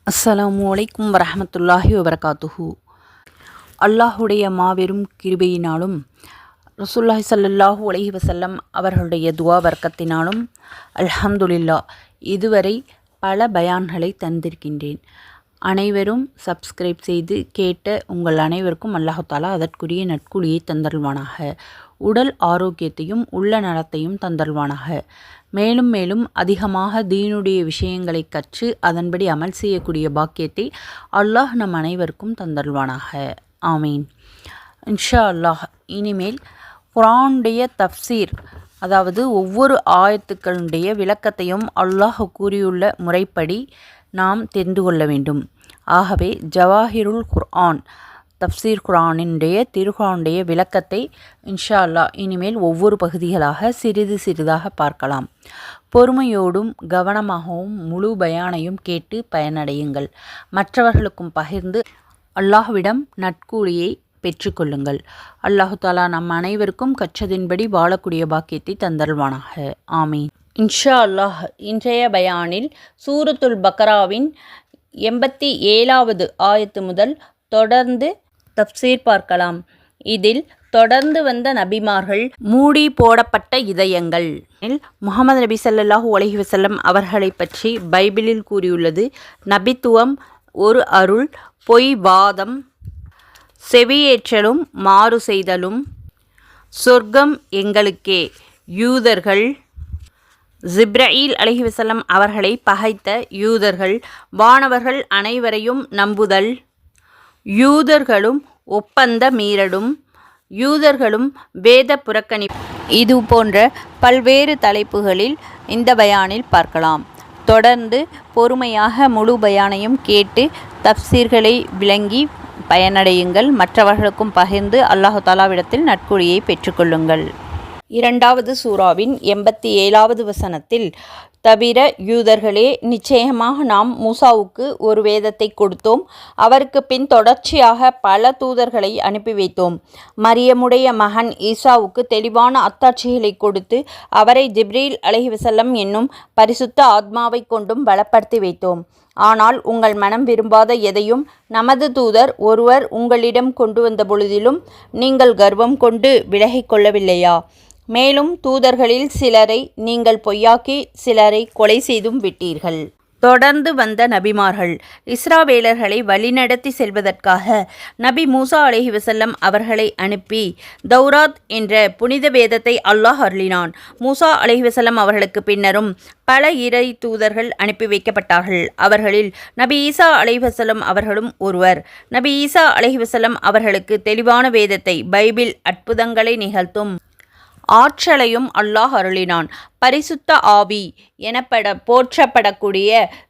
அஸ்ஸலாமு அலைக்கும் வரஹமத்துல்லாஹி வபரகாத்துஹு. அல்லாஹுடைய மாபெரும் கிருபையினாலும் ரசூலுல்லாஹி ஸல்லல்லாஹு அலைஹி வஸல்லம் அவர்களுடைய துவா வர்க்கத்தினாலும் அல்ஹம்துலில்லாஹ் இதுவரை பல பயான்களை தந்திருக்கின்றேன். அனைவரும் சப்ஸ்கிரைப் செய்து கேட்ட உங்கள் அனைவருக்கும் அல்லாஹு தாலா அதற்குரிய நற்கூலியை தந்தருள்வானாக. உடல் ஆரோக்கியத்தையும் உள்ள நலத்தையும் தந்தருள்வானாக. மேலும் மேலும் அதிகமாக தீனுடைய விஷயங்களை கற்று அதன்படி அமல் செய்யக்கூடிய பாக்கியத்தை அல்லாஹ் நம் அனைவருக்கும் தந்தருள்வானாக. ஆமீன். இன்ஷா அல்லாஹ் இனிமேல் குர்ஆனுடைய தஃப்சீர், அதாவது ஒவ்வொரு ஆயத்துக்களுடைய விளக்கத்தையும் அல்லாஹ் கூறியுள்ள முறைப்படி நாம் தெரிந்து கொள்ள வேண்டும். ஆகவே ஜவாஹிருல் குர்ஆன் தஃப்சீர் குர்ஆனுடைய திருக்குர்ஆனுடைய விளக்கத்தை இன்ஷா அல்லாஹ் இனிமேல் ஒவ்வொரு பகுதிகளாக சிறிது சிறிதாக பார்க்கலாம். பொறுமையோடும் கவனமாகவும் முழு பயானையும் கேட்டு பயனடையுங்கள். மற்றவர்களுக்கும் பகிர்ந்து அல்லாஹ்விடம் நற்கூலியை பெற்றுக்கொள்ளுங்கள். அல்லாஹு தாலா நம் அனைவருக்கும் கற்றதின்படி வாழக்கூடிய பாக்கியத்தை தந்தருள்வானாக. ஆமீன். இன்ஷா அல்லாஹ் இன்றைய பயானில் சூரத்துல் பக்ராவின் 87வது ஆயத்து முதல் தொடர்ந்து தஃப்சீர் பார்க்கலாம். இதில் தொடர்ந்து வந்த நபிமார்கள் மூடி போடப்பட்ட இதயங்கள். முஹம்மது நபி ஸல்லல்லாஹு அலைஹி வஸல்லம் அவர்களை பற்றி பைபிளில் கூறியுள்ளது: நபித்துவம் ஒரு அருள், பொய் வாதம், செவியேற்றலும் மாறு செய்தலும், சொர்க்கம் எங்களுக்கே. யூதர்கள் ஜிப்ரஈல் அலைஹி வஸல்லம் அவர்களை பகைத்த யூதர்கள், வானவர்கள் அனைவரையும் நம்புதல், யூதர்களும் ஒப்பந்த மீறலும், யூதர்களும் வேத புறக்கணிப்பு, இது போன்ற பல்வேறு தலைப்புகளில் இந்த பயானில் பார்க்கலாம். தொடர்ந்து பொறுமையாக முழு பயானையும் கேட்டு தஃப்சீர்களை விளங்கி பயனடையுங்கள். மற்றவர்களுக்கும் பகிர்ந்து அல்லாஹு தாலாவிடத்தில் நற்கூலியை பெற்றுக்கொள்ளுங்கள். 2வது சூராவின் 87வது வசனத்தில், தவிர யூதர்களே, நிச்சயமாக நாம் மூசாவுக்கு ஒரு வேதத்தை கொடுத்தோம். அவருக்கு பின் தொடர்ச்சியாக பல தூதர்களை அனுப்பி வைத்தோம். மரியமுடைய மகன் ஈசாவுக்கு தெளிவான அத்தாட்சிகளை கொடுத்து அவரை ஜிப்ரீல் அலைஹி வஸல்லம் என்னும் பரிசுத்த ஆத்மாவை கொண்டும் பலப்படுத்தி வைத்தோம். ஆனால் உங்கள் மனம் விரும்பாத எதையும் நமது தூதர் ஒருவர் உங்களிடம் கொண்டு வந்த பொழுதிலும் நீங்கள் கர்வம் கொண்டு விலகிக் கொள்ளவில்லையா? மேலும் தூதர்களில் சிலரை நீங்கள் பொய்யாக்கி சிலரை கொலை செய்தும் விட்டீர்கள். தொடர்ந்து வந்த நபிமார்கள் இஸ்ராவேலர்களை வழிநடத்தி செல்வதற்காக நபி மூசா அலைஹி வஸல்லம் அவர்களை அனுப்பி தௌராத் என்ற புனித வேதத்தை அல்லாஹ் அருளினான். மூசா அலைஹி வஸல்லம் அவர்களுக்கு பின்னரும் பல இறை தூதர்கள் அனுப்பி வைக்கப்பட்டார்கள். அவர்களில் நபி ஈசா அலைஹி வஸல்லம் அவர்களும் ஒருவர். நபி ஈசா அலைஹி வஸல்லம் அவர்களுக்கு தெளிவான வேதத்தை, பைபிள், அற்புதங்களை நிகழ்த்தும் ஆற்றலையும் அல்லாஹ் அருளினான். பரிசுத்த ஆவி எனப்பட போற்றப்படக்கூடிய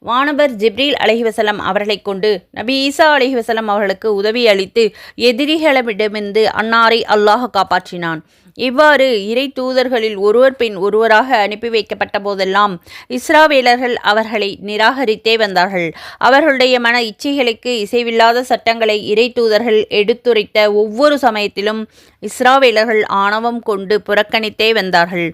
வானவர் ஜிப்ரீல் அலைஹி வஸல்லம் அவர்களை கொண்டு நபி ஈசா அலைஹி வஸல்லம் அவர்களுக்கு உதவி அளித்து எதிரிகளிடமிருந்து அன்னாரை அல்லாஹ் காப்பாற்றினான். இவ்வாறு இறை தூதர்களில் ஒருவர் பின் ஒருவராக அனுப்பி வைக்கப்பட்ட போதெல்லாம் இஸ்ராவேலர்கள் அவர்களை நிராகரித்தே வந்தார்கள். அவர்களுடைய மன இச்சைகளுக்கு இசைவில்லாத சட்டங்களை இறை தூதர்கள் எடுத்துரைத்த ஒவ்வொரு சமயத்திலும் இஸ்ராவேலர்கள் ஆணவம் கொண்டு புறக்கணித்தே வந்தார்கள்.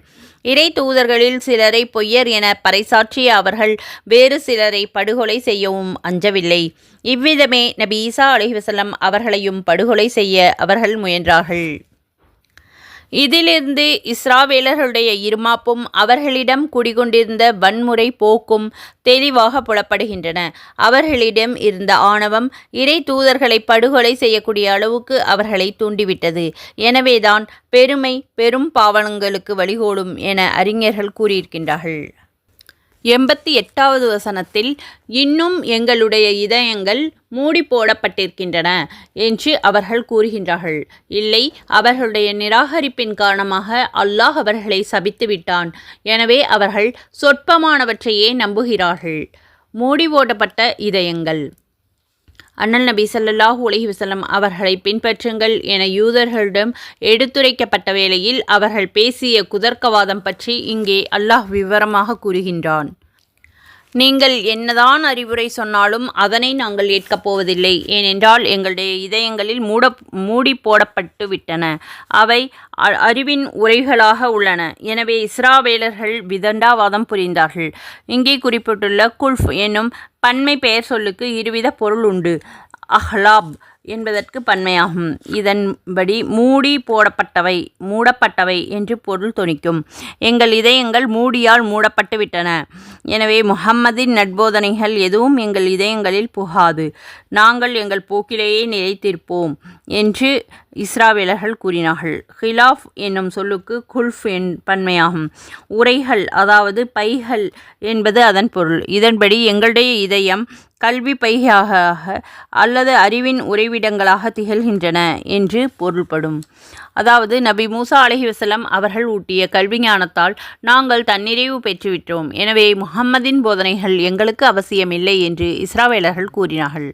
இறை தூதர்களில் சிலரை பொய்யர் என பறைசாற்றிய அவர்கள் வேறு சிலரை படுகொலை செய்யவும் அஞ்சவில்லை. இவ்விதமே நபி ஈசா அலைஹி வஸல்லம் அவர்களையும் படுகொலை செய்ய அவர்கள் முயன்றார்கள். இதிலிருந்து இஸ்ராவேலர்களுடைய இருமாப்பும் அவர்களிடம் குடிகொண்டிருந்த வன்முறை போக்கும் தெளிவாக புலப்படுகின்றன. அவர்களிடம் இருந்த ஆணவம் இறை தூதர்களை படுகொலை செய்யக்கூடிய அளவுக்கு அவர்களை தூண்டிவிட்டது. எனவேதான் பெருமை பெரும் பாவங்களுக்கு வழிகோலும் என அறிஞர்கள் கூறியிருக்கின்றார்கள். 88வது வசனத்தில், இன்னும் எங்களுடைய இதயங்கள் மூடி போடப்பட்டிருக்கின்றன என்று அவர்கள் கூறுகின்றார்கள். இல்லை, அவர்களுடைய நிராகரிப்பின் காரணமாக அல்லாஹ் அவர்களை சபித்து விட்டான். எனவே அவர்கள் சொற்பமானவற்றையே நம்புகிறார்கள். மூடி போடப்பட்ட இதயங்கள். அண்ணல் நபி ஸல்லல்லாஹு அலைஹி வஸல்லம் அவர்களை பின்பற்றுங்கள் என யூதர்களிடம் எடுத்துரைக்கப்பட்ட வேளையில் அவர்கள் பேசிய குதர்க்கவாதம் பற்றி இங்கே அல்லாஹ் விவரமாக கூறுகின்றான். நீங்கள் என்னதான் அறிவுரை சொன்னாலும் அதனை நாங்கள் ஏற்கப் போவதில்லை. ஏனென்றால் எங்களுடைய இதயங்களில் மூடி போடப்பட்டு விட்டன. அவை அறிவின் உரைகளாக உள்ளன. எனவே இஸ்ராவேலர்கள் விதண்டாவாதம் புரிந்தார்கள். இங்கே குறிப்பிட்டுள்ள குல்ஃப் என்னும் பன்மை பெயர் சொல்லுக்கு இருவித பொருள் உண்டு. அஹ்லாப் என்பதற்கு பன்மையாகும். இதன்படி மூடப்பட்டவை என்று பொருள் தொனிக்கும். எங்கள் இதயங்கள் மூடியால் மூடப்பட்டு விட்டன. எனவே முஹம்மதின் நட்போதனைகள் எதுவும் எங்கள் இதயங்களில் புகாது. நாங்கள் எங்கள் போக்கிலேயே நிலைத்திருப்போம் என்று இஸ்ராவேலர்கள் கூறினார்கள். ஹிலாஃப் என்னும் சொல்லுக்கு குல்ஃப் பன்மையாகும். உரைகள் அதாவது பைகள் என்பது அதன் பொருள். இதன்படி எங்களுடைய இதயம் கல்வி பையாக அல்லது அறிவின் உறைவிடங்களாக திகழ்கின்றன என்று பொருள்படும். அதாவது நபி மூசா அலைஹிவஸல்லம் அவர்கள் ஊட்டிய கல்வி ஞானத்தால் நாங்கள் தன்னிறைவு பெற்றுவிட்டோம். எனவே முஹம்மதின் போதனைகள் எங்களுக்கு அவசியமில்லை என்று இஸ்ராவேலர்கள் கூறினார்கள்.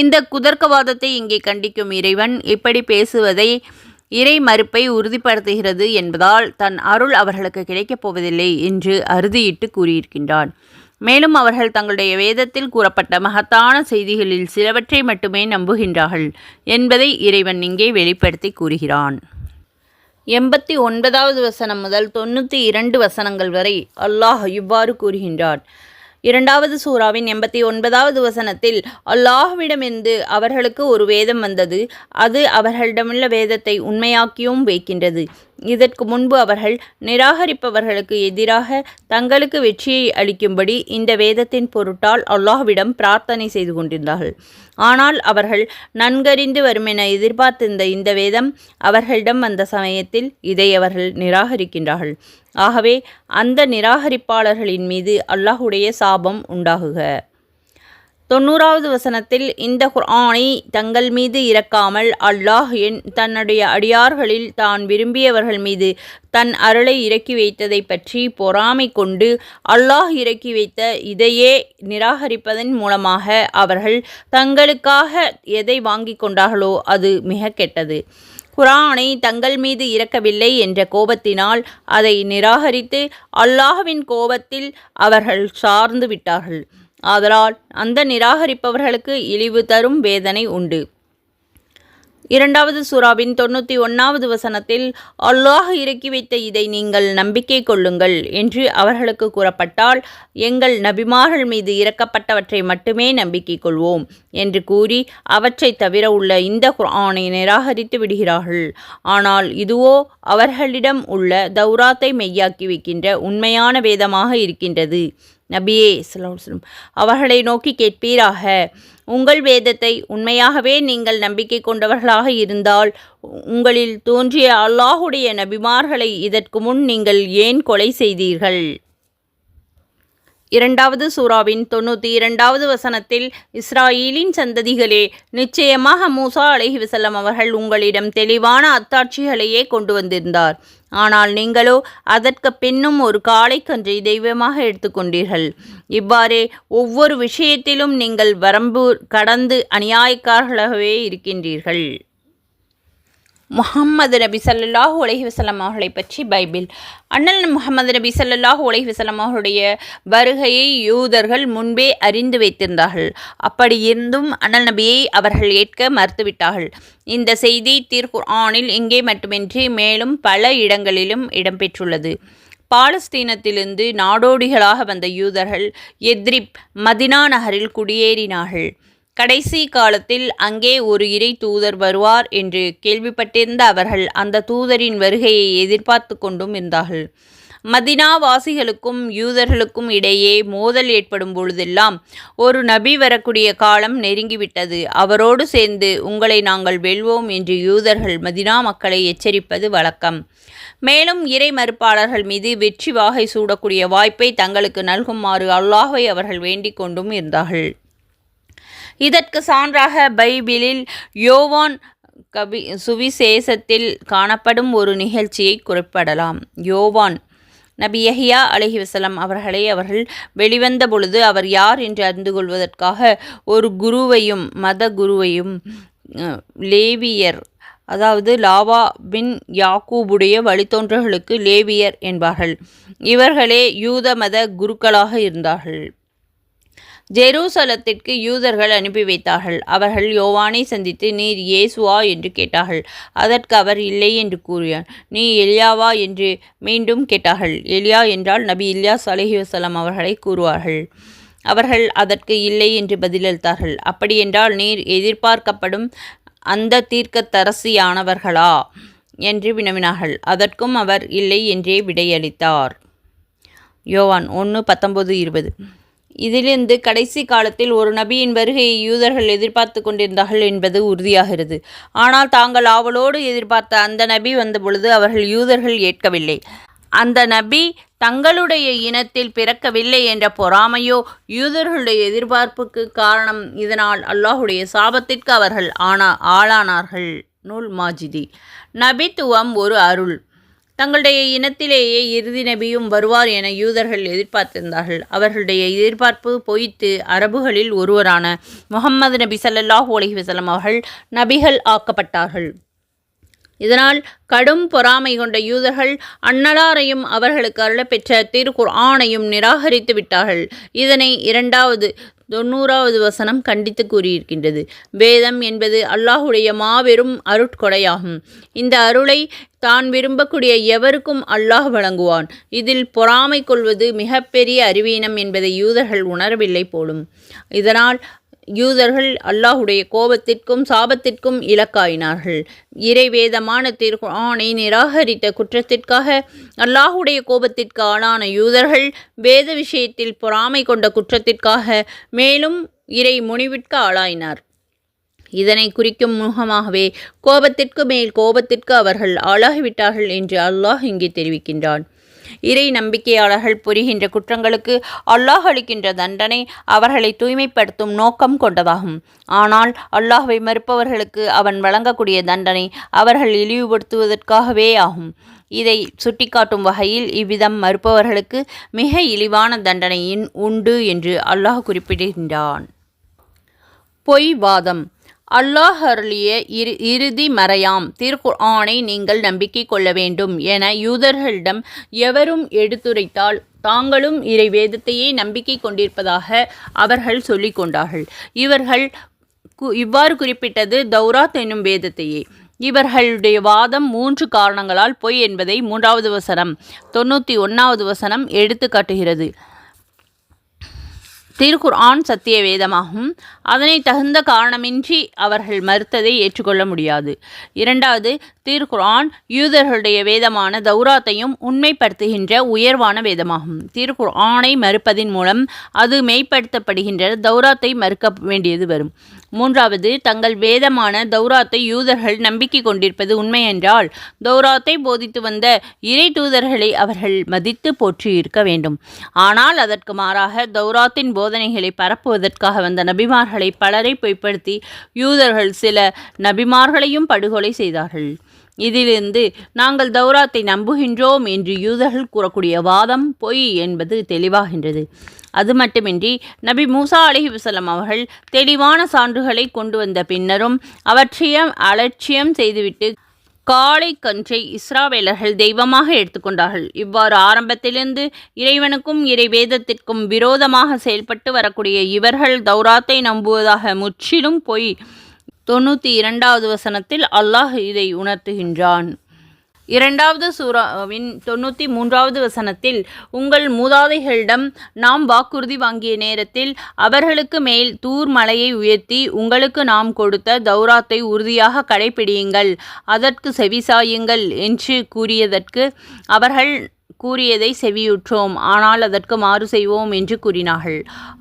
இந்த குதர்க்கவாதத்தை இங்கே கண்டிக்கும் இறைவன் இப்படி பேசுவதை இறை மறுப்பை உறுதிப்படுத்துகிறது என்பதால் தன் அருள் அவர்களுக்கு கிடைக்கப் போவதில்லை என்று அறுதியிட்டு கூறியிருக்கின்றான். மேலும் அவர்கள் தங்களுடைய வேதத்தில் கூறப்பட்ட மகத்தான செய்திகளில் சிலவற்றை மட்டுமே நம்புகின்றார்கள் என்பதை இறைவன் இங்கே வெளிப்படுத்தி கூறுகிறான். 89வது வசனம் முதல் 92 வசனங்கள் வரை அல்லாஹ் இவ்வாறு கூறுகின்றான். 2வது சூராவின் 89வது வசனத்தில் அல்லாஹ்விடமிருந்து அவர்களுக்கு ஒரு வேதம் வந்தது. அது அவர்களிடமுள்ள வேதத்தை உண்மையாக்கியும் வைக்கின்றது. இதற்கு முன்பு அவர்கள் நிராகரிப்பவர்களுக்கு எதிராக தங்களுக்கு வெற்றியை அளிக்கும்படி இந்த வேதத்தின் பொருட்டால் அல்லாஹ்விடம் பிரார்த்தனை செய்து கொண்டிருந்தார்கள். ஆனால் அவர்கள் நன்கறிந்து வருமென எதிர்பார்த்திருந்த இந்த வேதம் அவர்களிடம் வந்த சமயத்தில் இதை அவர்கள் நிராகரிக்கின்றார்கள். ஆகவே அந்த நிராகரிப்பாளர்களின் மீது அல்லாஹுடைய சாபம் உண்டாகுக. 90வது வசனத்தில் இந்த குர்ஆனை தங்கள் மீது இறக்காமல் அல்லாஹ் தன்னுடைய அடியார்களில் தான் விரும்பியவர்கள் மீது தன் அருளை இறக்கி வைத்ததை பற்றி பொறாமை கொண்டு அல்லாஹ் இறக்கி வைத்த இதையே நிராகரிப்பதன் மூலமாக அவர்கள் தங்களுக்காக எதை வாங்கி கொண்டார்களோ அது மிக கெட்டது. குர்ஆனை தங்கள் மீது இறக்கவில்லை என்ற கோபத்தினால் அதை நிராகரித்து அல்லாஹ்வின் கோபத்தில் அவர்கள் சார்ந்து விட்டார்கள். ஆதலால் அந்த நிராகரிப்பவர்களுக்கு இழிவு தரும் வேதனை உண்டு. 2வது சூராவின் 91வது வசனத்தில் அல்லாஹ் இறக்கி வைத்த இதை நீங்கள் நம்பிக்கை கொள்ளுங்கள் என்று அவர்களுக்கு கூறப்பட்டால் எங்கள் நபிமார்கள் மீது இறக்கப்பட்டவற்றை மட்டுமே நம்பிக்கை கொள்வோம் என்று கூறி அவற்றை தவிர உள்ள இந்த குர்ஆனை நிராகரித்து விடுகிறார்கள். ஆனால் இதுவோ அவர்களிடம் உள்ள தௌராத்தை மெய்யாக்கி வைக்கின்ற உண்மையான வேதமாக இருக்கின்றது. நபியே ஸல்லல்லாஹு அலைஹி வஸல்லம் அவர்களை நோக்கி கேட்பீராக, உங்கள் வேதத்தை உண்மையாகவே நீங்கள் நம்பிக்கை கொண்டவர்களாக இருந்தால் உங்களில் தோன்றிய அல்லாஹுடைய நபிமார்களை இதற்கு முன் நீங்கள் ஏன் கொலை செய்தீர்கள்? 2வது சூராவின் 92வது வசனத்தில் இஸ்ராயீலின் சந்ததிகளே, நிச்சயமாக மூசா அலைஹிவஸல்லம் அவர்கள் உங்களிடம் தெளிவான அத்தாட்சிகளையே கொண்டு வந்திருந்தார். ஆனால் நீங்களோ அதற்கு பின்னும் ஒரு காளைக்கன்றை தெய்வமாக எடுத்துக்கொண்டீர்கள். இவ்வாறே ஒவ்வொரு விஷயத்திலும் நீங்கள் வரம்பு கடந்து அநியாயக்காரர்களாகவே இருக்கின்றீர்கள். முஹம்மது நபி ஸல்லல்லாஹு அலைஹி வஸல்லம் அவர்களை பற்றி பைபிள். அண்ணல் முஹம்மது நபி ஸல்லல்லாஹு அலைஹி வஸல்லம் அவர்களுடைய வருகையை யூதர்கள் முன்பே அறிந்து வைத்திருந்தார்கள். அப்படி இருந்தும் அண்ணல் நபியை அவர்கள் ஏற்க மறுத்துவிட்டார்கள். இந்த செய்தி திருக்குர்ஆனில் இங்கே மட்டுமின்றி மேலும் பல இடங்களிலும் இடம்பெற்றுள்ளது. பாலஸ்தீனத்திலிருந்து நாடோடிகளாக வந்த யூதர்கள் எத்ரிப் மதினா நகரில் குடியேறினார்கள். கடைசி காலத்தில் அங்கே ஒரு இறை தூதர் வருவார் என்று கேள்விப்பட்டிருந்த அவர்கள் அந்த தூதரின் வருகையை எதிர்பார்த்து கொண்டும் இருந்தார்கள். மதினா வாசிகளுக்கும் யூதர்களுக்கும் இடையே மோதல் ஏற்படும் பொழுதெல்லாம் ஒரு நபி வரக்கூடிய காலம் நெருங்கிவிட்டது, அவரோடு சேர்ந்து உங்களை நாங்கள் வெல்வோம் என்று யூதர்கள் மதினா மக்களை எச்சரிப்பது வழக்கம். மேலும் இறை மறுப்பாளர்கள் மீது வெற்றி வாகை சூடக்கூடிய வாய்ப்பை தங்களுக்கு நல்குமாறு அல்லாஹ்வை அவர்கள் வேண்டிக் கொண்டும் இருந்தார்கள். இதற்கு சான்றாக பைபிளில் யோவான் சுவிசேஷத்தில் காணப்படும் ஒரு நிகழ்ச்சியை குறிப்பிடலாம். யோவான் நபி யஹ்யா அலைஹிவஸல்லம் அவர்களை அவர்கள் வெளிவந்த பொழுது அவர் யார் என்று அறிந்து கொள்வதற்காக ஒரு குருவையும் மத குருவையும் லேவியர், அதாவது லாவா பின் யாக்கூபுடைய வழித்தோன்றல்களுக்கு லேவியர் என்பார்கள். இவர்களே யூத மத குருக்களாக இருந்தார்கள். ஜெருசலத்திற்கு யூதர்கள் அனுப்பி வைத்தார்கள். அவர்கள் யோவானை சந்தித்து, நீர் இயேசுவா என்று கேட்டார்கள். அதற்கு அவர், இல்லை என்று கூறினார். நீ எலியாவா என்று மீண்டும் கேட்டார்கள். எலியா என்றால் நபி இல்யாஸ் அலைஹிவஸல்லம் அவர்களை கூறுவார்கள். அவர்கள் அதற்கு இல்லை என்று பதிலளித்தார்கள். அப்படியென்றால் நீர் எதிர்பார்க்கப்படும் அந்த தீர்க்கதரிசியானவர்களா என்று வினவினார்கள். அதற்கும் அவர் இல்லை என்றே விடையளித்தார். யோவான் 1:19-20. இதிலிருந்து கடைசி காலத்தில் ஒரு நபியின் வருகையை யூதர்கள் எதிர்பார்த்து கொண்டிருந்தார்கள் என்பது உறுதியாகிறது. ஆனால் தாங்கள் ஆவலோடு எதிர்பார்த்த அந்த நபி வந்தபொழுது அவர்கள் யூதர்கள் ஏற்கவில்லை. அந்த நபி தங்களுடைய இனத்தில் பிறக்கவில்லை என்ற பொறாமையோ யூதர்களுடைய எதிர்பார்ப்புக்கு காரணம். இதனால் அல்லாஹுடைய சாபத்திற்கு அவர்கள் ஆளானார்கள். நூல் மாஜிதி. நபித்துவம் ஒரு அருள். தங்களுடைய இனத்திலேயே இறுதி நபியும் வருவார் என யூதர்கள் எதிர்பார்த்திருந்தார்கள். அவர்களுடைய எதிர்பார்ப்பு பொய்த்து அரபுகளில் ஒருவரான முஹம்மது நபி ஸல்லல்லாஹு அலைஹி வஸல்லம் அவர்கள் நபிகள் ஆக்கப்பட்டார்கள். இதனால் கடும் பொறாமை கொண்ட யூதர்கள் அந்நலாரையும் அவர்களுக்கு அருளப்பெற்ற திருக்குர்ஆனையும் நிராகரித்து விட்டார்கள். இதனை 290வது வசனம் கண்டித்து கூறியிருக்கின்றது. வேதம் என்பது அல்லாஹுடைய மாபெரும் அருட்கொடையாகும். இந்த அருளை தான் விரும்பக்கூடிய எவருக்கும் அல்லாஹ் வழங்குவான். இதில் பொறாமை கொள்வது மிகப்பெரிய அறிவீனம் என்பதை யூதர்கள் உணரவில்லை போலும். இதனால் யூதர்கள் அல்லாஹுடைய கோபத்திற்கும் சாபத்திற்கும் இலக்காயினார்கள். இறைவேதமான திருக்குர்ஆனை நிராகரித்த குற்றத்திற்காக அல்லாஹுடைய கோபத்திற்கு ஆளான யூதர்கள் வேத விஷயத்தில் பொறாமை கொண்ட குற்றத்திற்காக மேலும் இறை முனிவிற்கு ஆளாயினார். இதனை குறிக்கும் முகமாகவே கோபத்திற்கு மேல் கோபத்திற்கு அவர்கள் ஆளாகிவிட்டார்கள் என்று அல்லாஹ் இங்கே தெரிவிக்கின்றான். இறை நம்பிக்கையாளர்கள் புரிகின்ற குற்றங்களுக்கு அல்லாஹ் அளிக்கின்ற தண்டனை அவர்களை தூய்மைப்படுத்தும் நோக்கம் கொண்டதாகும். ஆனால் அல்லாஹ்வை மறுப்பவர்களுக்கு அவன் வழங்கக்கூடிய தண்டனை அவர்கள் இழிவுபடுத்துவதற்காகவே ஆகும். இதை சுட்டிக்காட்டும் வகையில் இவ்விதம் மறுப்பவர்களுக்கு மிக இழிவான தண்டனை உண்டு என்று அல்லாஹ் குறிப்பிடுகின்றான். பொய் வாதம். அல்லாஹ் அருளிய இறுதி மறையாம் திருக்குர்ஆனை நீங்கள் நம்பிக்கை கொள்ள வேண்டும் என யூதர்களிடம் எவரும் எடுத்துரைத்தால் தாங்களும் இறை வேதத்தையே நம்பிக்கை கொண்டிருப்பதாக அவர்கள் சொல்லிக் கொண்டார்கள். இவர்கள் இவ்வாறு குறிப்பிட்டது தௌராத் என்னும் வேதத்தையே. இவர்களுடைய வாதம் 3 காரணங்களால் பொய் என்பதை 3வது வசனம் 91வது வசனம் எடுத்து காட்டுகிறது. திருக்குர்ஆன் சத்திய வேதமாகும். அதனை தகுந்த காரணமின்றி அவர்கள் மறுத்ததை ஏற்றுக்கொள்ள முடியாது. 2வது, திருக்குர்ஆன் யூதர்களுடைய வேதமான தௌராத்தையும் உண்மைப்படுத்துகின்ற உயர்வான வேதமாகும். திருக்குர்ஆனை மறுப்பதின் மூலம் அது மெய்ப்படுத்தப்படுகின்ற தௌராத்தை மறுக்க வேண்டியது வரும். 3வது, தங்கள் வேதமான தௌராத்தை யூதர்கள் நம்பிக்கை கொண்டிருப்பது உண்மையென்றால் தௌராத்தை போதித்து வந்த இறை தூதர்களை அவர்கள் மதித்து போற்றி இருக்க வேண்டும். ஆனால் அதற்கு மாறாக தௌராத்தின் போதனைகளை பரப்புவதற்காக வந்த நபிமார்களை பலரை பொய்ப்படுத்தி யூதர்கள் சில நபிமார்களையும் படுகொலை செய்தார்கள். இதிலிருந்து நாங்கள் தௌராத்தை நம்புகின்றோம் என்று யூதர்கள் கூறக்கூடிய வாதம் பொய் என்பது தெளிவாகின்றது. அது மட்டுமின்றி நபி மூசா அலைஹிவஸல்லம் அவர்கள் தெளிவான சான்றுகளை கொண்டு வந்த பின்னரும் அவற்றையும் அலட்சியம் செய்துவிட்டு காளை கன்றை இஸ்ராவேலர்கள் தெய்வமாக எடுத்துக்கொண்டார்கள். இவ்வாறு ஆரம்பத்திலிருந்து இறைவனுக்கும் இறை வேதத்திற்கும் விரோதமாக செயல்பட்டு வரக்கூடிய இவர்கள் தௌராத்தை நம்புவதாக முற்றிலும் பொய். 92வது வசனத்தில் அல்லாஹ் இதை உணர்த்துகின்றான். 2வது சூராவின் 93வது வசனத்தில் உங்கள் மூதாதைகளிடம் நாம் வாக்குறுதி வாங்கிய நேரத்தில் அவர்களுக்கு மேல் தூர் மலையை உயர்த்தி உங்களுக்கு நாம் கொடுத்த தௌராத்தை உறுதியாக கடைபிடியுங்கள், அதற்கு செவிசாயுங்கள் என்று கூறியதற்கு அவர்கள் கூறியதை செவியுற்றோம், ஆனால் அதற்கு மாறு செய்வோம் என்று கூறினார்கள்.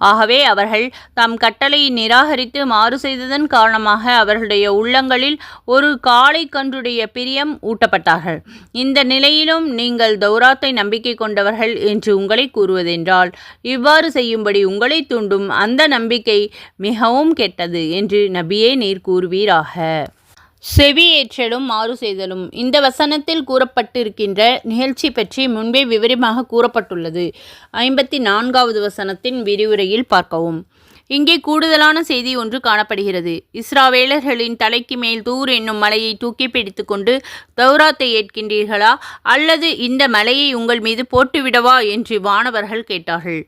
ஆகவே அவர்கள் தம் கட்டளையை நிராகரித்து மாறு செய்ததன் காரணமாக அவர்களுடைய உள்ளங்களில் ஒரு காளை கன்றுடைய பிரியம் ஊட்டப்பட்டார்கள். இந்த நிலையிலும் நீங்கள் தௌராத்தை நம்பிக்கை கொண்டவர்கள் என்று உங்களை கூறுவதென்றால் இவ்வாறு செய்யும்படி உங்களை தூண்டும் அந்த நம்பிக்கை மிகவும் கெட்டது என்று நபியே நீர் கூறுவீராக. செவியேற்றலும் மாறு செய்தலும். இந்த வசனத்தில் கூறப்பட்டிருக்கின்ற நிகழ்ச்சி பற்றி முன்பே விவரமாக கூறப்பட்டுள்ளது. 54வது வசனத்தின் விரிவுரையில் பார்க்கவும். இங்கே கூடுதலான செய்தி ஒன்று காணப்படுகிறது. இஸ்ராவேலர்களின் தலைக்கு மேல் தூர் என்னும் மலையை தூக்கி பிடித்து கொண்டு தௌராத்தை ஏற்கின்றீர்களா, அல்லது இந்த மலையை உங்கள் மீது போட்டுவிடவா என்று வானவர்கள் கேட்டார்கள்.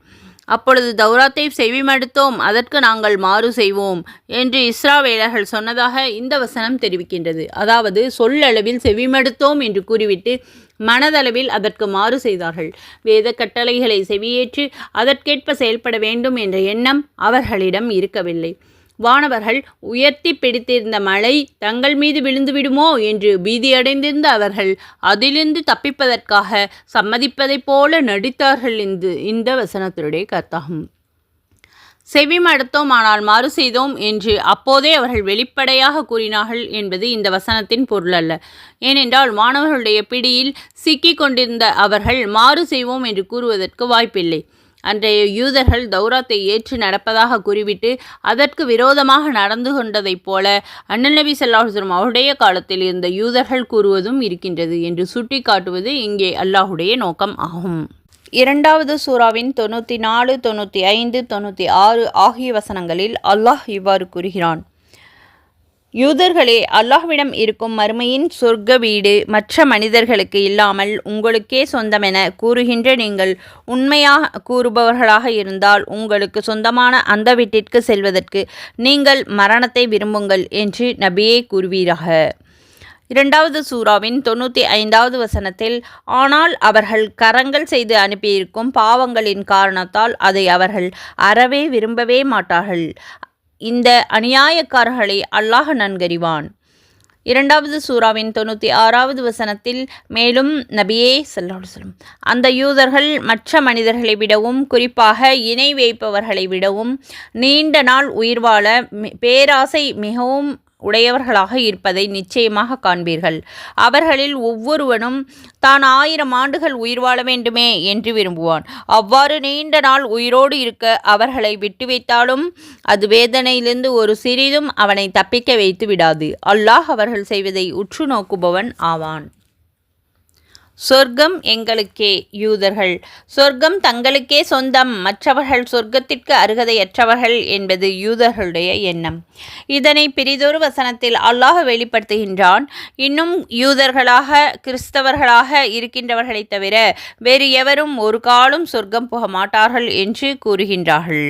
அப்பொழுது தௌராத்தை செவிமடுத்தோம், அதற்கு நாங்கள் மாறு செய்வோம் என்று இஸ்ராவேலர்கள் சொன்னதாக இந்த வசனம் தெரிவிக்கின்றது. அதாவது சொல்லளவில் செவிமடுத்தோம் என்று கூறிவிட்டு மனதளவில் அதற்கு மாறு செய்தார்கள். வேத கட்டளைகளை செவியேற்று அதற்கேற்ப செயல்பட வேண்டும் என்ற எண்ணம் அவர்களிடம் இருக்கவில்லை. வானவர்கள் உயர்த்தி பிடித்திருந்த மழை தங்கள் மீது விழுந்து விடுமோ என்று பீதியடைந்திருந்த அவர்கள் அதிலிருந்து தப்பிப்பதற்காக சம்மதிப்பதைப் போல நடித்தார்கள். இந்த வசனத்தினுடைய கர்த்தாகும். செவிமடுத்தோம் ஆனால் மாறு செய்தோம் என்று அப்போதே அவர்கள் வெளிப்படையாக கூறினார்கள் என்பது இந்த வசனத்தின் பொருள் அல்ல. ஏனென்றால் மாணவர்களுடைய பிடியில் சிக்கிக் கொண்டிருந்த அவர்கள் மாறு செய்வோம் என்று கூறுவதற்கு வாய்ப்பில்லை. அன்றைய யூதர்கள் தௌராத்தை ஏற்று நடப்பதாக கூறிவிட்டு அதற்கு விரோதமாக நடந்து கொண்டதைப் போல அண்ணல் நபி ஸல்லல்லாஹு அலைஹி வஸல்லம் அவருடைய காலத்தில் இருந்த யூதர்கள் கூறுவதும் இருக்கின்றது என்று சுட்டி காட்டுவது இங்கே அல்லாஹுடைய நோக்கம் ஆகும். 2வது சூராவின் 94, 95, 96 ஆகிய வசனங்களில் அல்லாஹ் இவ்வாறு கூறுகிறான்: யூதர்களே, அல்லாஹ்விடம் இருக்கும் மறுமையின் சொர்க்க வீடு மற்ற மனிதர்களுக்கு இல்லாமல் உங்களுக்கே சொந்தமென கூறுகின்ற நீங்கள் உண்மையாக கூறுபவர்களாக இருந்தால் உங்களுக்கு சொந்தமான அந்த வீட்டிற்கு செல்வதற்கு நீங்கள் மரணத்தை விரும்புங்கள் என்று நபியே கூறுவீராக. 2வது சூராவின் 95வது வசனத்தில், ஆனால் அவர்கள் கரங்கள் செய்து அனுப்பியிருக்கும் பாவங்களின் காரணத்தால் அதை அவர்கள் அறவே விரும்பவே மாட்டார்கள். இந்த அநியாயக்காரர்களை அல்லாஹ் நன்கறிவான். 2வது சூராவின் 96வது வசனத்தில் மேலும் நபியே ஸல்லல்லாஹு அலைஹி வஸல்லம், அந்த யூதர்கள் மற்ற மனிதர்களை விடவும் குறிப்பாக இணை வைப்பவர்களை விடவும் நீண்ட நாள் உயிர் வாழ பேராசை மிகவும் உடையவர்களாக இருப்பதை நிச்சயமாக காண்பீர்கள். அவர்களில் ஒவ்வொருவனும் தான் 1000 ஆண்டுகள் உயிர் வாழ வேண்டுமே என்று விரும்புவான். அவ்வாறு நீண்ட நாள் உயிரோடு இருக்க அவர்களை விட்டு வைத்தாலும் அது வேதனையிலிருந்து ஒரு சிறிதும் அவனை தப்பிக்க வைத்து விடாது. அல்லாஹ் அவர்கள் செய்வதை உற்று நோக்குபவன் ஆவான். சொர்க்கம் எங்களுக்கே. யூதர்கள் சொர்க்கம் தங்களுக்கே சொந்தம், மற்றவர்கள் சொர்க்கத்திற்கு அருகதையற்றவர்கள் என்பது யூதர்களுடைய எண்ணம். இதனை பிறிதொரு வசனத்தில் அல்லாஹ் வெளிப்படுத்துகின்றான். இன்னும் யூதர்களாக கிறிஸ்தவர்களாக இருக்கின்றவர்களை தவிர வேறு எவரும் ஒரு காலும் சொர்க்கம் போக மாட்டார்கள் என்று கூறுகின்றார்கள்.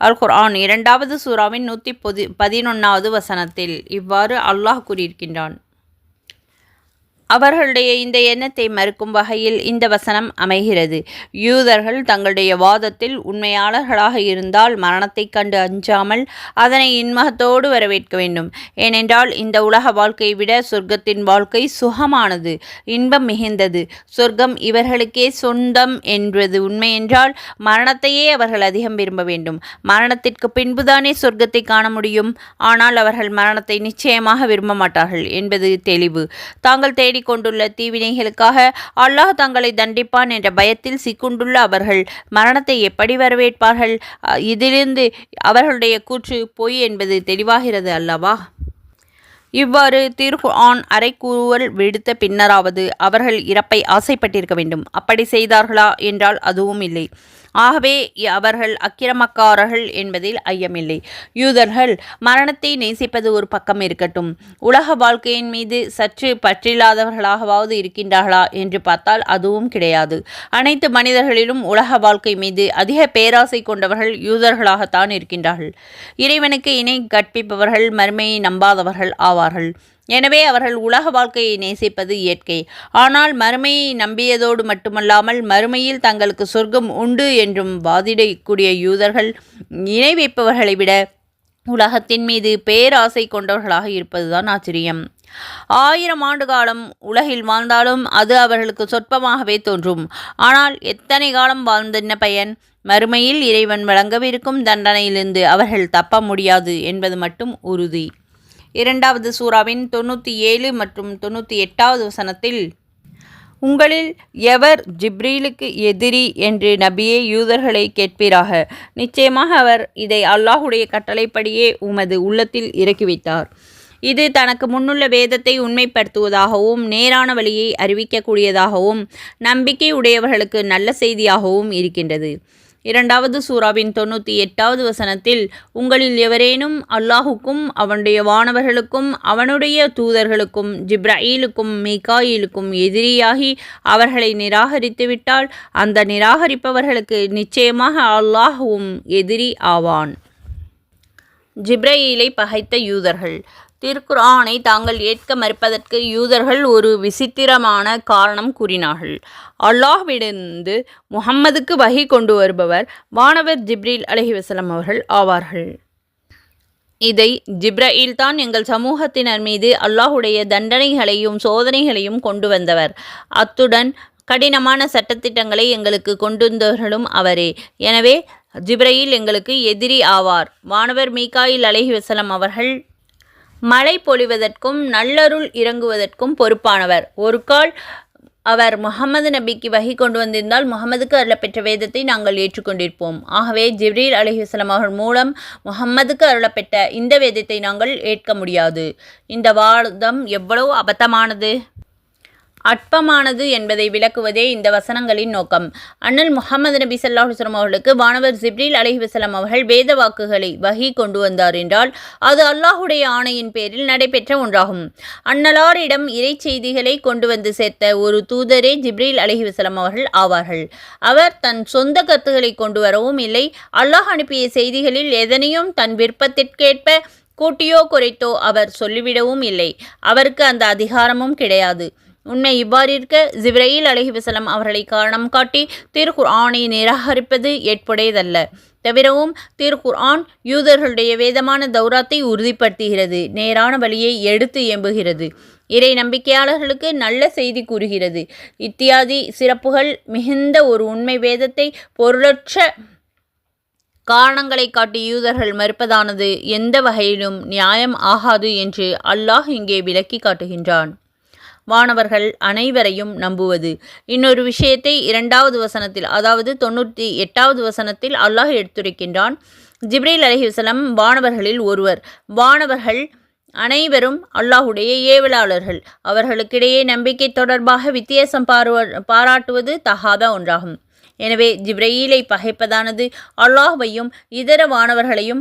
அல் குர்ஆன் 2வது சூராவின் 111வது வசனத்தில் இவ்வாறு அல்லாஹ் கூறியிருக்கின்றான். அவர்களுடைய இந்த எண்ணத்தை மறுக்கும் வகையில் இந்த வசனம் அமைகிறது. யூதர்கள் தங்களுடைய வாதத்தில் உண்மையாளர்களாக இருந்தால் மரணத்தை கண்டு அஞ்சாமல் அதனை இன்மகத்தோடு வரவேற்க வேண்டும். ஏனென்றால் இந்த உலக வாழ்க்கையை விட சொர்க்கத்தின் வாழ்க்கை சுகமானது, இன்பம் மிகுந்தது. சொர்க்கம் இவர்களுக்கே சொந்தம் என்பது உண்மையென்றால் மரணத்தையே அவர்கள் அதிகம் விரும்ப வேண்டும். மரணத்திற்கு பின்புதானே சொர்க்கத்தை காண முடியும். ஆனால் அவர்கள் மரணத்தை நிச்சயமாக விரும்ப மாட்டார்கள் என்பது தெளிவு. தாங்கள் தேடி கொண்டுள்ள தீவினைகளுக்காக அல்லாஹ் தங்களை தண்டிப்பான் என்ற பயத்தில் சிக்குண்டுள்ள அவர்கள் மரணத்தை எப்படி வரவேற்பார்கள்? இதிலிருந்து அவர்களுடைய கூற்று பொய் என்பது தெளிவாகிறது அல்லவா? இவ்வாறு திருக்குர்ஆன் அரைக்கூவல் விடுத்த பின்னராவது அவர்கள் இறப்பை ஆசைப்பட்டிருக்க வேண்டும். அப்படி செய்தார்களா என்றால் அதுவும் இல்லை. ஆகவே அவர்கள் அக்கிரமக்காரர்கள் என்பதில் ஐயமில்லை. யூதர்கள் மரணத்தை நேசிப்பது ஒரு பக்கம் இருக்கட்டும், உலக வாழ்க்கையின் மீது சற்று பற்றில்லாதவர்களாகவாவது இருக்கின்றார்களா என்று பார்த்தால் அதுவும் கிடையாது. அனைத்து மனிதர்களிலும் உலக வாழ்க்கை மீது அதிக பேராசை கொண்டவர்கள் யூதர்களாகத்தான் இருக்கின்றார்கள். இறைவனுக்கு இணை கற்பிப்பவர்கள் மறுமையை நம்பாதவர்கள் ஆவார்கள். எனவே அவர்கள் உலக வாழ்க்கையை நேசிப்பது இயற்கை. ஆனால் மறுமையை நம்பியதோடு மட்டுமல்லாமல் மறுமையில் தங்களுக்கு சொர்க்கம் உண்டு என்றும் வாதிடக்கூடிய யூதர்கள் இணை வைப்பவர்களை விட உலகத்தின் மீது பேராசை கொண்டவர்களாக இருப்பதுதான் ஆச்சரியம். 1000 ஆண்டு காலம் உலகில் வாழ்ந்தாலும் அது அவர்களுக்கு சொற்பமாகவே தோன்றும். ஆனால் எத்தனை காலம் வாழ்ந்தென்ன பயன்? மறுமையில் இறைவன் வழங்கவிருக்கும் தண்டனையிலிருந்து அவர்கள் தப்ப முடியாது என்பது மட்டும் உறுதி. 2வது சூராவின் 97 மற்றும் 98வது வசனத்தில், உங்களில் எவர் ஜிப்ரீலுக்கு எதிரி என்று நபியே யூதர்களை கேட்பீராக. நிச்சயமாக அவர் இதை அல்லாஹுடைய கட்டளைப்படியே உமது உள்ளத்தில் இறக்கி வைத்தார். இது தனக்கு முன்னுள்ள வேதத்தை உண்மைப்படுத்துவதாகவும் நேரான வழியை அறிவிக்கக்கூடியதாகவும் நம்பிக்கை உடையவர்களுக்கு நல்ல செய்தியாகவும் இருக்கின்றது. இரண்டாவது சூராவின் 98வது வசனத்தில், உங்களில் எவரேனும் அல்லாஹுக்கும் அவனுடைய வானவர்களுக்கும் அவனுடைய தூதர்களுக்கும் ஜிப்ரஈலுக்கும் மீகாயிலுக்கும் எதிரியாகி அவர்களை நிராகரித்துவிட்டால் அந்த நிராகரிப்பவர்களுக்கு நிச்சயமாக அல்லாஹுவும் எதிரி ஆவான். ஜிப்ரஈலை பகைத்த யூதர்கள். திருக்குர்ஆனை தாங்கள் ஏற்க மறுப்பதற்கு யூதர்கள் ஒரு விசித்திரமான காரணம் கூறினார்கள். அல்லாஹ்விடமிருந்து முஹம்மதுக்கு வஹி கொண்டு வருபவர் வானவர் ஜிப்ரீல் அலைஹிவஸல்லம் அவர்கள் ஆவார்கள். இதை ஜிப்ரஈல் தான் எங்கள் சமூகத்தினர் மீது அல்லாஹுடைய தண்டனைகளையும் சோதனைகளையும் கொண்டு வந்தவர். அத்துடன் கடினமான சட்டத்திட்டங்களை எங்களுக்கு கொண்டு வந்தவர்களும் அவரே. எனவே ஜிப்ரஈல் எங்களுக்கு எதிரி ஆவார். வானவர் மீகாயில் அலைஹிவஸல்லம் அவர்கள் மழை பொழிவதற்கும் நல்லருள் இறங்குவதற்கும் பொறுப்பானவர். ஒரு கால் அவர் முஹம்மது நபிக்கு வஹி கொண்டு வந்திருந்தால் முஹம்மதுக்கு அருளப்பெற்ற வேதத்தை நாங்கள் ஏற்றுக்கொண்டிருப்போம். ஆகவே ஜிப்ரீல் அலைஹிஸ்ஸலாம் அவர்கள் மூலம் முஹம்மதுக்கு அருளப்பெற்ற இந்த வேதத்தை நாங்கள் ஏற்க முடியாது. இந்த வாதம் எவ்வளவு அபத்தமானது, அற்பமானது என்பதை விளக்குவதே இந்த வசனங்களின் நோக்கம். அண்ணல் முஹம்மது நபி ஸல்லல்லாஹு அலைஹி வஸல்லம் அவர்களுக்கு வானவர் ஜிப்ரீல் அலைஹிஸ்ஸலாம் அவர்கள் வேத வாக்குகளை வஹி கொண்டு வந்தார் என்றால் அது அல்லாஹுடைய ஆணையின் பேரில் நடைபெற்ற ஒன்றாகும். அன்னலாரிடம் இறை செய்திகளை கொண்டு வந்து சேர்த்த ஒரு தூதரே ஜிப்ரீல் அலைஹிஸ்ஸலாம் அவர்கள் ஆவார்கள். அவர் தன் சொந்த கருத்துக்களை கொண்டு வரவும் இல்லை. அல்லாஹ் அனுப்பிய செய்திகளில் எதனையும் தன் விருப்பத்திற்கேற்ப கூட்டியோ குறைத்தோ அவர் சொல்லிவிடவும் இல்லை. அவருக்கு அந்த அதிகாரமும் கிடையாது. உண்மை இவ்வாறிருக்க ஜிப்ரீல் அலைஹிவஸல்லம் அவர்களை காரணம் காட்டி திருக்குர்ஆனை நிராகரிப்பது ஏற்புடையதல்ல. தவிரவும் திருக்குர்ஆன் யூதர்களுடைய வேதமான தௌராத்தை உறுதிப்படுத்துகிறது, நேரான வழியை எடுத்து எம்புகிறது, இறை நம்பிக்கையாளர்களுக்கு நல்ல செய்தி கூறுகிறது இத்தியாதி சிறப்புகள் மிகுந்த ஒரு உண்மை வேதத்தை பொருளற்ற காரணங்களை காட்டி யூதர்கள் மறுப்பதானது எந்த வகையிலும் நியாயம் ஆகாது என்று அல்லாஹ் இங்கே விளக்கி காட்டுகின்றான். வானவர்கள் அனைவரையும் நம்புவது. இன்னொரு விஷயத்தை 2வது வசனத்தில், அதாவது 98வது வசனத்தில் அல்லாஹ் எடுத்துரைக்கின்றான். ஜிப்ரீல் அலைஹிஸ்ஸலாம் வானவர்களில் ஒருவர். வானவர்கள் அனைவரும் அல்லாஹுடைய ஏவலாளர்கள். அவர்களுக்கிடையே நம்பிக்கை தொடர்பாக வித்தியாசம் பாராட்டுவது தகாத ஒன்றாகும். எனவே ஜிப்ரீலை பகைப்பதானது அல்லாஹ்வையும் இதர வானவர்களையும்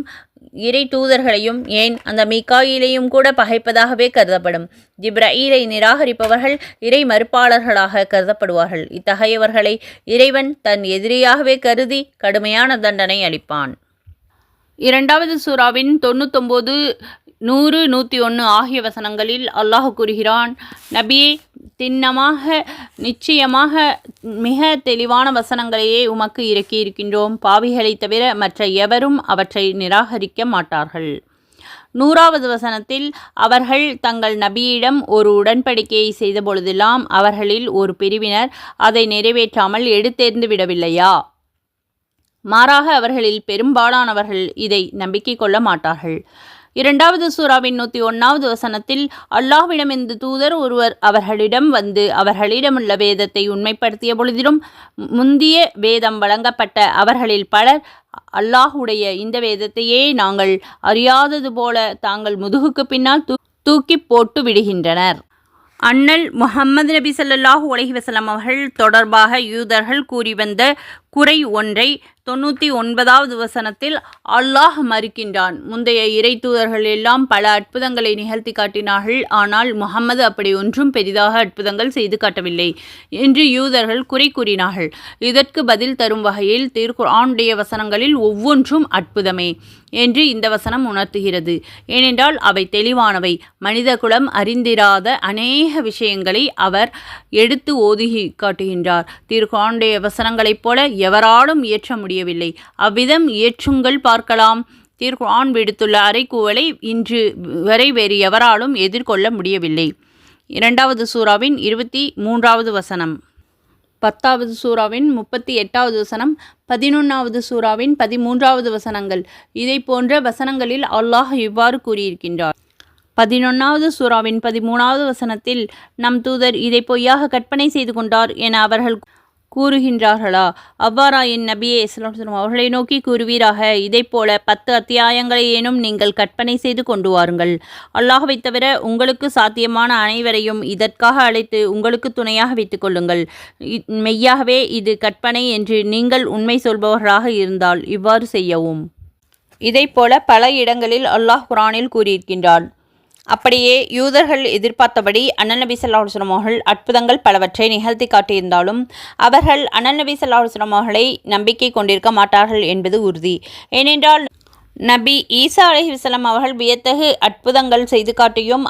இறை தூதர்களையும் ஏன் அந்த மீகாயிலையும் கூட பகைப்பதாகவே கருதப்படும். ஜிப்ரஈலை நிராகரிப்பவர்கள் இறை மறுப்பாளர்களாக கருதப்படுவார்கள். இத்தகையவர்களை இறைவன் தன் எதிரியாகவே கருதி கடுமையான தண்டனை அளிப்பான். 2வது சூராவின் 99, 100, 101 ஆகிய வசனங்களில் அல்லாஹ் கூறுகிறான், நபியே, திண்ணமாக நிச்சயமாக மிக தெளிவான வசனங்களையே உமக்கு இறக்கியிருக்கின்றோம். பாவிகளை தவிர மற்ற எவரும் அவற்றை நிராகரிக்க மாட்டார்கள். 100வது வசனத்தில், அவர்கள் தங்கள் நபியிடம் ஒரு உடன்படிக்கையை செய்த பொழுதெல்லாம் அவர்களில் ஒரு பிரிவினர் அதை நிறைவேற்றாமல் எடுத்தெறிந்து விடவில்லையா? மாறாக அவர்களில் பெரும்பாலானவர்கள் இதை நம்பிக்கை கொள்ள மாட்டார்கள். 2வது சூராவின் 101வது வசனத்தில், அல்லாஹ்விடமிருந்து தூதர் ஒருவர் அவர்களிடம் வந்து அவர்களிடமுள்ள வேதத்தை உண்மைப்படுத்திய பொழுதிலும் முந்திய வேதம் வழங்கப்பட்ட அவர்களில் பலர் அல்லாஹுடைய இந்த வேதத்தையே நாங்கள் அறியாதது போல தாங்கள் முதுகுக்கு பின்னால் தூக்கி போட்டு விடுகின்றனர். அண்ணல் முஹம்மது நபி ஸல்லல்லாஹு அலைஹி வஸல்லம் அவர்கள் தொடர்பாக யூதர்கள் கூறி வந்த குறை ஒன்றை 99வது வசனத்தில் அல்லாஹ் மறுக்கின்றான். முந்தைய இறை தூதர்கள் எல்லாம் பல அற்புதங்களை நிகழ்த்தி காட்டினார்கள், ஆனால் முஹம்மது அப்படி ஒன்றும் பெரிதாக அற்புதங்கள் செய்து காட்டவில்லை என்று யூதர்கள் குறை கூறினார்கள். இதற்கு பதில் தரும் வகையில் திருக்குர்ஆனுடைய வசனங்களில் ஒவ்வொன்றும் அற்புதமே என்று இந்த வசனம் உணர்த்துகிறது. ஏனென்றால் அவை தெளிவானவை. மனித குலம் அறிந்திராத அநேக விஷயங்களை அவர் எடுத்து ஓதி காட்டுகின்றார். திருக்குர்ஆனுடைய வசனங்களைப் போல எவராலும் இயற்ற முடியவில்லை. அவ்விதம் இயற்றுங்கள் பார்க்கலாம். திருக்குர்ஆன் விடுத்துள்ள அறைகூவலை இன்று வரை வேறு எவராலும் எதிர்கொள்ள முடியவில்லை. 2வது சூராவின் 23வது வசனம், 10வது சூராவின் 38வது வசனம், 11வது சூராவின் 13வது வசனங்கள், இதை போன்ற வசனங்களில் அல்லாஹ் இவ்வாறு கூறியிருக்கின்றார். 11வது சூராவின் 13வது வசனத்தில், நம் தூதர் இதை பொய்யாக கற்பனை செய்து கொண்டார் என அவர்கள் கூறுகின்றார்களா? அவ்வாறாயின் நபியே ஸல்லல்லாஹு அவர்களை நோக்கி கூறுவீராக, இதைப்போல 10 அத்தியாயங்களை ஏனும் நீங்கள் கற்பனை செய்து கொண்டு வாருங்கள். அல்லாஹ்வைத் தவிர உங்களுக்கு சாத்தியமான அனைவரையும் இதற்காக அழைத்து உங்களுக்கு துணையாக வைத்துக் கொள்ளுங்கள். மெய்யாகவே இது கற்பனை என்று நீங்கள் உண்மை சொல்பவர்களாக இருந்தால் இவ்வாறு செய்யவும். இதைப்போல பல இடங்களில் அல்லாஹ் குர்ஆனில் கூறியிருக்கின்றான். அப்படியே யூதர்கள் எதிர்பார்த்தபடி அண்ணல் நபி ஸல்லல்லாஹு அலைஹி வஸல்லம் அவர்கள் அற்புதங்கள் பலவற்றை நிகழ்த்தி காட்டியிருந்தாலும் அவர்கள் அண்ணல் நபி ஸல்லல்லாஹு அலைஹி வஸல்லம் அவர்களை நம்பிக்கை கொண்டிருக்க மாட்டார்கள் என்பது உறுதி. ஏனென்றால் நபி ஈசா அலைஹிஸ்ஸலாம் அவர்கள் வியத்தகு அற்புதங்கள் செய்து காட்டியும்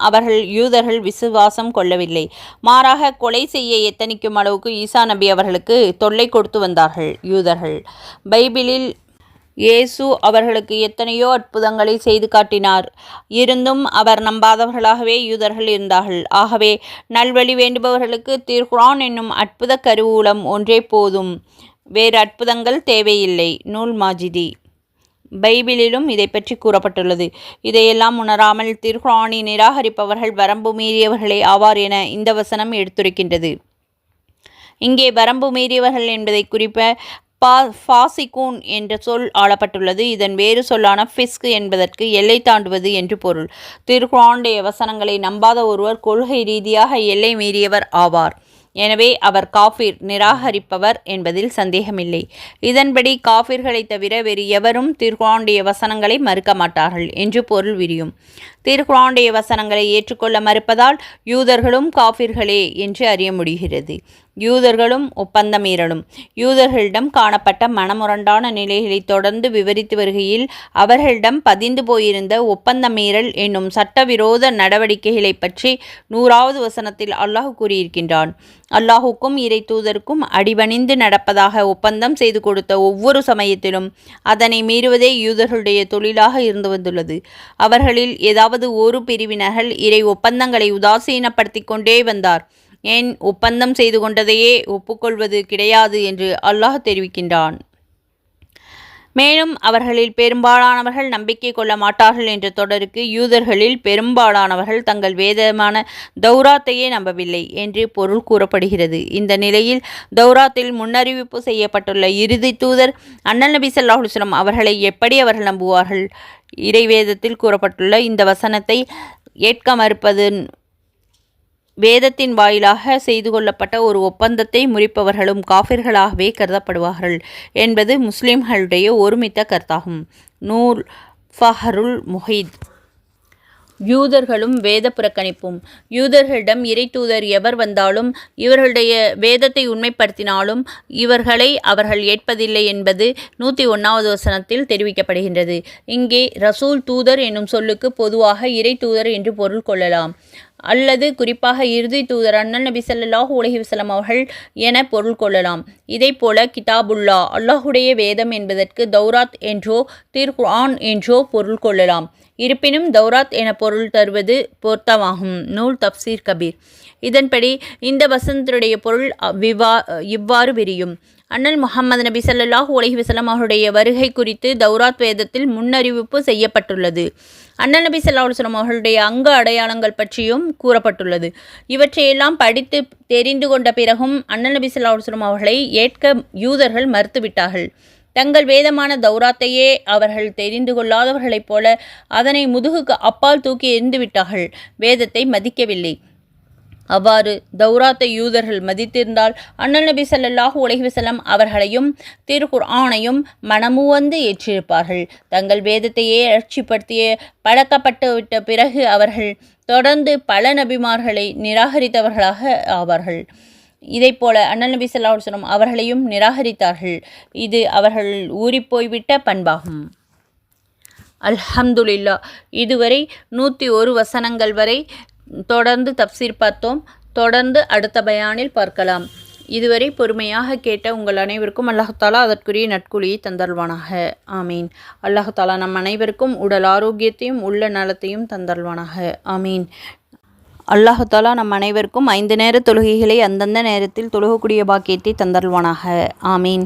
யூதர்கள் விசுவாசம் கொள்ளவில்லை. மாறாக கொலை செய்ய எத்தனிக்கும் அளவுக்கு ஈசா நபி அவர்களுக்கு தொல்லை கொடுத்து வந்தார்கள் யூதர்கள். பைபிளில் இயேசு அவர்களுக்கு எத்தனையோ அற்புதங்களை செய்து காட்டினார். இருந்தும் அவர் நம்பாதவர்களாகவே யூதர்கள் இருந்தார்கள். ஆகவே நல்வழி வேண்டுபவர்களுக்கு திருக்குர்ஆன் என்னும் அற்புத கருவூலம் ஒன்றே போதும், வேறு அற்புதங்கள் தேவையில்லை. நூல் மாஜிதி. பைபிளிலும் இதை பற்றி கூறப்பட்டுள்ளது. இதையெல்லாம் உணராமல் திருக்குர்ஆனை நிராகரிப்பவர்கள் வரம்பு மீறியவர்களே ஆவார் என இந்த வசனம் எடுத்துரைக்கின்றது. இங்கே வரம்பு மீறியவர்கள் என்பதை குறிப்ப ஃபாசிகூன் என்ற சொல் ஆளப்பட்டுள்ளது. இதன் வேறு சொல்லான ஃபிஸ்க் என்பதற்கு எல்லை தாண்டுவது என்று பொருள். திருக்குர்ஆனுடைய வசனங்களை நம்பாத ஒருவர் கொள்கை ரீதியாக எல்லை மீறியவர் ஆவார். எனவே அவர் காஃபிர், நிராகரிப்பவர் என்பதில் சந்தேகமில்லை. இதன்படி காஃபிர்களை தவிர வேறு எவரும் திருக்குர்ஆனுடைய வசனங்களை மறுக்க மாட்டார்கள் என்று பொருள் விரியும். திருக்குர்ஆனுடைய வசனங்களை ஏற்றுக்கொள்ள மறுப்பதால் யூதர்களும் காஃபிர்களே என்று அறிய முடிகிறது. யூதர்களும் ஒப்பந்த மீறலும். யூதர்களிடம் காணப்பட்ட மனமுரண்டான நிலைகளை தொடர்ந்து விவரித்து வருகையில் அவர்களிடம் பதிந்து போயிருந்த ஒப்பந்த மீறல் என்னும் சட்டவிரோத நடவடிக்கைகளை பற்றி 100வது வசனத்தில் அல்லாஹ் கூறியிருக்கின்றான். அல்லாஹுக்கும் இறை தூதருக்கும் அடிபணிந்து நடப்பதாக ஒப்பந்தம் செய்து கொடுத்த ஒவ்வொரு சமயத்திலும் அதனை மீறுவதே யூதர்களுடைய தொழிலாக இருந்து வந்துள்ளது. அவர்களில் ஏதாவது ஒரு பிரிவினர்கள் இறை ஒப்பந்தங்களை உதாசீனப்படுத்தி கொண்டே வந்தார். ஏன் ஒப்பந்தம் செய்து கொண்டதையே ஒப்புக்கொள்வது கிடையாது என்று அல்லாஹ் தெரிவிக்கின்றான். மேலும் அவர்களில் பெரும்பாலானவர்கள் நம்பிக்கை கொள்ள மாட்டார்கள் என்ற தொடருக்கு யூதர்களில் பெரும்பாலானவர்கள் தங்கள் வேதமான தௌராத்தையே நம்பவில்லை என்று பொருள் கூறப்படுகிறது. இந்த நிலையில் தௌராத்தில் முன்னறிவிப்பு செய்யப்பட்டுள்ள இறுதி தூதர் அண்ணல் நபி ஸல்லல்லாஹு அலைஹி வஸல்லம் அவர்களை எப்படி அவர்கள் நம்புவார்கள்? இறைவேதத்தில் கூறப்பட்டுள்ள இந்த வசனத்தை ஏற்க மறுப்பது வேதத்தின் வாயிலாக செய்து கொள்ளப்பட்ட ஒரு ஒப்பந்தத்தை முறிப்பவர்களும் காஃபிர்களாகவே கருதப்படுவார்கள் என்பது முஸ்லிம்களுடைய ஒருமித்த கருத்தாகும். நூல் ஃபஹ்ருல் முஹீத். யூதர்களும் வேத புறக்கணிப்பும். யூதர்களிடம் இறை தூதர் எவர் வந்தாலும் இவர்களுடைய வேதத்தை உண்மைப்படுத்தினாலும் இவர்களை அவர்கள் ஏற்பதில்லை என்பது 101வது வசனத்தில் தெரிவிக்கப்படுகின்றது. இங்கே ரசூல் தூதர் என்னும் சொல்லுக்கு பொதுவாக இறை தூதர் என்று பொருள் கொள்ளலாம், அல்லது குறிப்பாக இறுதி தூதர் அண்ணல் நபி ஸல்லல்லாஹு அலைஹி வஸல்லம் அவர்கள் என பொருள் கொள்ளலாம். இதைப்போல கிதாபுல்லா அல்லாஹுடைய வேதம் என்பதற்கு தௌராத் என்றோ திருக்குர்ஆன் என்றோ பொருள் கொள்ளலாம். இருப்பினும் தௌராத் என பொருள் தருவது பொருத்தமாகும். நூல் தப்சீர் கபீர். இதன்படி இந்த வசனத்துடைய பொருள் இவ்வாறு விரியும். அண்ணல் முஹம்மது நபி ஸல்லல்லாஹு அலைஹி வஸல்லம் அவருடைய வருகை குறித்து தௌராத் வேதத்தில் முன்னறிவிப்பு செய்யப்பட்டுள்ளது. அண்ணல் நபி ஸல்லல்லாஹு அலைஹி வஸல்லம் அவர்களுடைய அங்க அடையாளங்கள் பற்றியும் கூறப்பட்டுள்ளது. இவற்றையெல்லாம் படித்து தெரிந்து கொண்ட பிறகும் அண்ணல் நபி ஸல்லல்லாஹு அலைஹி வஸல்லம் அவர்களை ஏற்க யூதர்கள் மறுத்துவிட்டார்கள். தங்கள் வேதமான தௌராத்தையே அவர்கள் தெரிந்து கொள்ளாதவர்களைப் போல அதனை முதுகுக்கு அப்பால் தூக்கி எறிந்துவிட்டார்கள். வேதத்தை மதிக்கவில்லை. அவ்வாறு தௌராத்தை யூதர்கள் மதித்திருந்தால் அண்ணல் நபி ஸல்லல்லாஹு அலைஹி வஸல்லம் அவர்களையும் திருக்குர்ஆனையும் மனமுவந்து ஏற்றிருப்பார்கள். தங்கள் வேதத்தையே அலட்சிப்படுத்திய பழக்கப்பட்டுவிட்ட பிறகு அவர்கள் தொடர்ந்து பல நபிமார்களை நிராகரித்தவர்களாக ஆவார்கள். இதைப்போல அண்ணல் நபி ஸல்லல்லாஹு அலைஹி வஸல்லம் அவர்களையும் நிராகரித்தார்கள். இது அவர்கள் ஊறிப்போய்விட்ட பண்பாகும். அல்ஹம்துலில்லாஹ். இதுவரை 101 வசனங்கள் வரை தொடர்ந்து தப்சீர் பார்த்தோம். தொடர்ந்து அடுத்த பயானில் பார்க்கலாம். இதுவரை பொறுமையாக கேட்ட உங்கள் அனைவருக்கும் அல்லாஹ் தாலா அதற்குரிய நட்குழியை தந்தல்வானாக. ஆமீன். அல்லாஹ் தாலா நம் அனைவருக்கும் உடல் ஆரோக்கியத்தையும் உள்ள நலத்தையும் தந்தல்வானாக. ஆமீன். அல்லாஹ் தாலா நம் அனைவருக்கும் 5 நேர தொழுகைகளை அந்தந்த நேரத்தில் தொழுகக்கூடிய பாக்கியத்தை தந்தல்வானாக. ஆமீன்.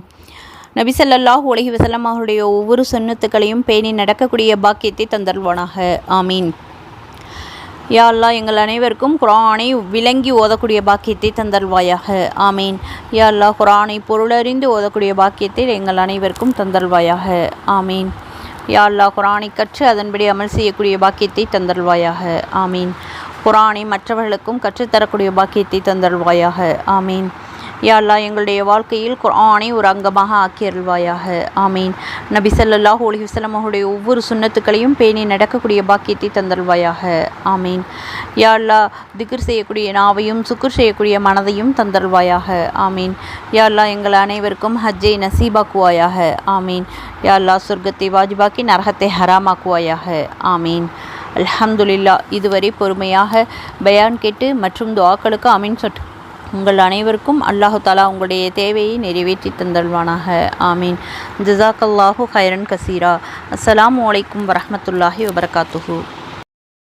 நபி ஸல்லல்லாஹு அலைஹி வஸல்லம் அவருடைய ஒவ்வொரு சுன்னத்துக்களையும் பேணி நடக்கக்கூடிய பாக்கியத்தை தந்தல்வானாக. ஆமீன். யா அல்லாஹ் எங்கள் அனைவருக்கும் குர்ஆனை விளங்கி ஓதக்கூடிய பாக்கியத்தை தந்தல்வாயாக. ஆமீன். யா அல்லாஹ் குர்ஆனை பொருளறிந்து ஓதக்கூடிய பாக்கியத்தை எங்கள் அனைவருக்கும் தந்தல்வாயாக. ஆமீன். யா அல்லாஹ் குர்ஆனை கற்று அதன்படி அமல் செய்யக்கூடிய பாக்கியத்தை தந்தல்வாயாக. ஆமீன். குர்ஆனை மற்றவர்களுக்கும் கற்றுத்தரக்கூடிய பாக்கியத்தை தந்தல்வாயாக. ஆமீன். யா அல்லாஹ் எங்களுடைய வாழ்க்கையில் குர்ஆனை ஒரு அங்கமாக ஆக்கியருள்வாயாக. ஆமீன். நபி ஸல்லல்லாஹு அலைஹி வஸல்லம் அவருடைய ஒவ்வொரு சுன்னத்துக்களையும் பேணி நடக்கக்கூடிய பாக்கியத்தை தந்தல்வாயாக. ஆமீன். யா அல்லாஹ் திக்ர் செய்யக்கூடிய நாவையும் சுக்ர் செய்யக்கூடிய மனதையும் தந்தல்வாயாக. ஆமீன். யா அல்லாஹ் எங்கள் அனைவருக்கும் ஹஜ்ஜை நசீபாக்குவாயாக. ஆமீன். யா அல்லாஹ் சொர்க்கத்தை வாஜிபாக்கி நரகத்தை ஹராமாக்குவாயாக. ஆமீன். அல்ஹம்துலில்லாஹ். இதுவரை பொறுமையாக பயான் கேட்டு மற்றும் துஆக்களுக்கு ஆமீன் சொட்டு உங்கள் அனைவருக்கும் அல்லாஹு தஆலா உங்களுடைய தேவையை நிறைவேற்றி தந்தல்வானாக. ஆமீன். ஜஸாக்கல்லாஹு ஹைரன் கசீரா. அஸ்ஸலாமு அலைக்கும் வரஹ்மத்துல்லாஹி வபரகாத்துஹு.